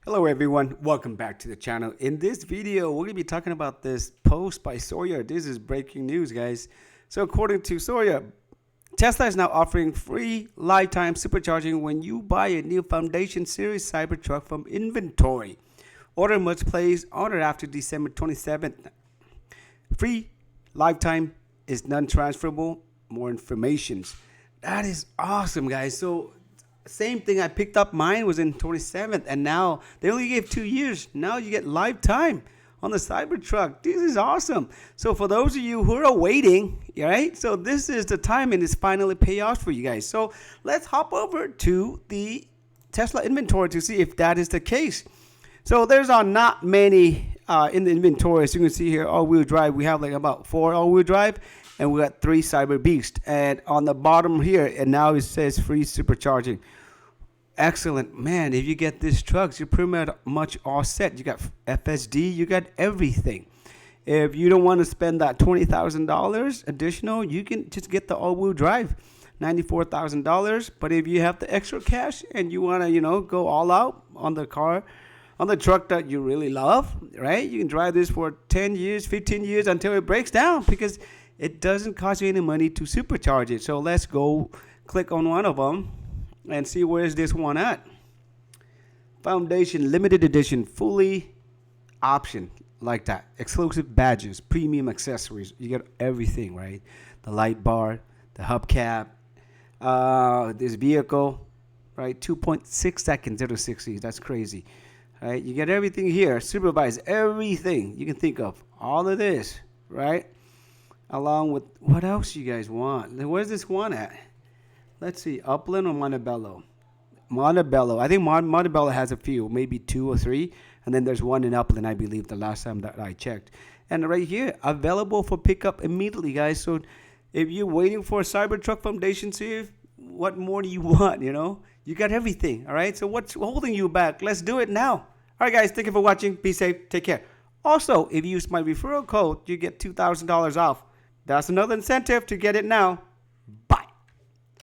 Hello everyone, welcome back to the channel. In this video, we're going to be talking about this post by Sawyer. This is breaking news, guys. So according to Sawyer, Tesla is now offering free lifetime supercharging when you buy a new Foundation Series Cybertruck from inventory. Order must place on or after December 27th. Free lifetime is non-transferable. More information. That is awesome, guys. So same thing, I picked up mine was in 27th, and now they only gave 2 years. Now you get lifetime on the Cybertruck. This is awesome. So for those of you who are waiting, right? So this is the time, and it's finally pay off for you guys. So let's hop over to the Tesla inventory to see if that is the case. So there's not many in the inventory. As you can see here, all-wheel drive. We have like about 4 all-wheel drive, and we got 3 Cyber Beast. And on the bottom here, and now it says free supercharging. Excellent, man. If you get these trucks, you're pretty much all set. You got FSD, you got everything. If you don't want to spend that $20,000 additional, you can just get the all-wheel drive, $94,000. But if you have the extra cash and you want to, go all out on the car, on the truck that you really love, right? You can drive this for 10 years, 15 years until it breaks down, because it doesn't cost you any money to supercharge it. So let's go click on one of them and see where's this one at. Foundation limited edition, fully option like that. Exclusive badges, premium accessories. You get everything, right? The light bar, the hubcap, this vehicle, right? 2.6 seconds to 60. That's crazy. Right? You get everything here. Supervise everything you can think of. All of this, right? Along with what else you guys want? Where's this one at? Let's see, Upland or Montebello? Montebello. I think Montebello has a few, maybe 2 or 3. And then there's one in Upland, I believe, the last time that I checked. And right here, available for pickup immediately, guys. So if you're waiting for a Cybertruck Foundation Series, what more do you want, You got everything, all right? So what's holding you back? Let's do it now. All right, guys, thank you for watching. Be safe. Take care. Also, if you use my referral code, you get $2,000 off. That's another incentive to get it now. Bye.